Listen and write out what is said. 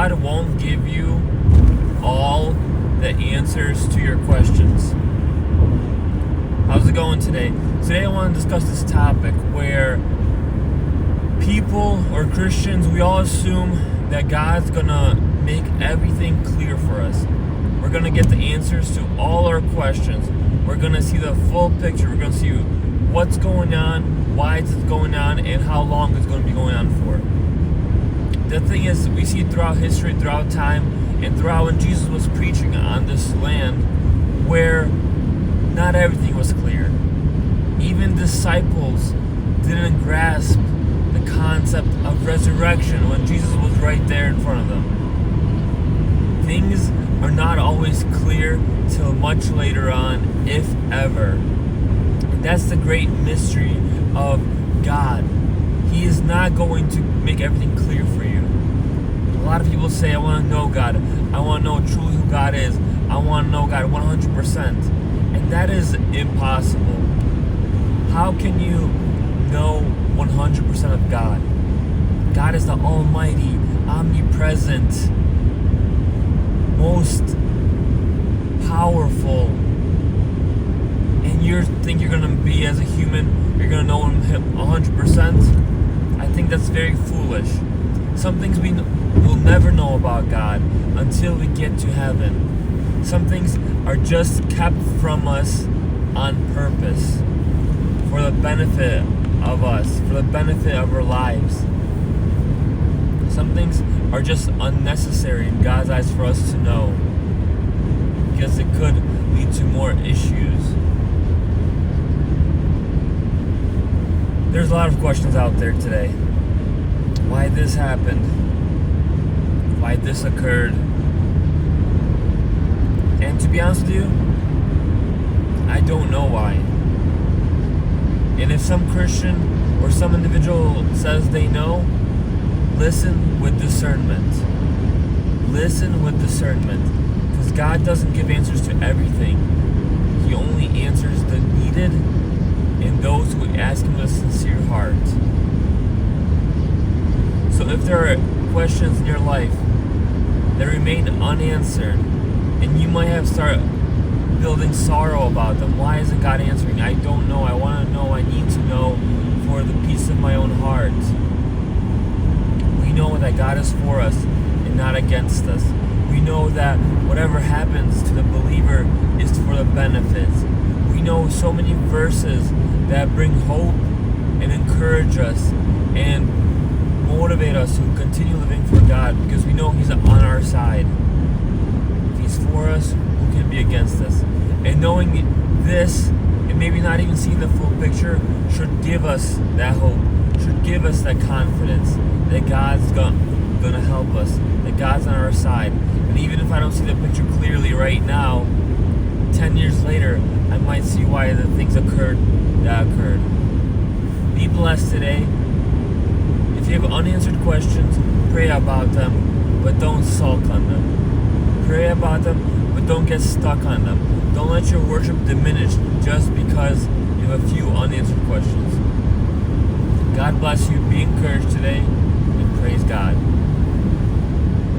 God won't give you all the answers to your questions. How's it going today? Today I want to discuss this topic where people or Christians, we all assume that God's gonna make everything clear for us. We're gonna get the answers to all our questions. We're gonna see the full picture. We're gonna see what's going on, why it's going on, and how long it's going to be going on for. The thing is, we see throughout history, throughout time, and throughout when Jesus was preaching on this land, where not everything was clear. Even disciples didn't grasp the concept of resurrection when Jesus was right there in front of them. Things are not always clear till much later on, if ever. And that's the great mystery of God. He is not going to make everything clear for you. A lot of people say, I want to know God. I want to know truly who God is. I want to know God 100%. And that is impossible. How can you know 100% of God? God is the almighty, omnipresent, most powerful. And you think you're going to be, as a human, you're going to know him 100%? I think that's very foolish. Some things we will never know about God until we get to heaven. Some things are just kept from us on purpose for the benefit of us, for the benefit of our lives. Some things are just unnecessary in God's eyes for us to know, because it could lead to more issues. There's a lot of questions out there today. Why this happened? Why this occurred? And to be honest with you, I don't know why. And if some Christian or some individual says they know, listen with discernment. Listen with discernment. Because God doesn't give answers to everything. He only answers the needed and those who ask Him with a sincere heart. So if there are questions in your life that remain unanswered, and you might have started building sorrow about them, why isn't God answering? I don't know. I want to know. I need to know for the peace of my own heart. We know that God is for us and not against us. We know that whatever happens to the believer is for the benefit. We know so many verses that bring hope and encourage us and motivate us to continue living for God, because we know He's on our side. If He's for us, who can be against us? And knowing this, and maybe not even seeing the full picture, should give us that hope, should give us that confidence that God's going to help us, that God's on our side. And even if I don't see the picture clearly right now, 10 years later, I might see why the things occurred that occurred. Be blessed today. If you have unanswered questions, pray about them, but don't sulk on them. Pray about them, but don't get stuck on them. Don't let your worship diminish just because you have a few unanswered questions. God bless you. Be encouraged today, and praise God.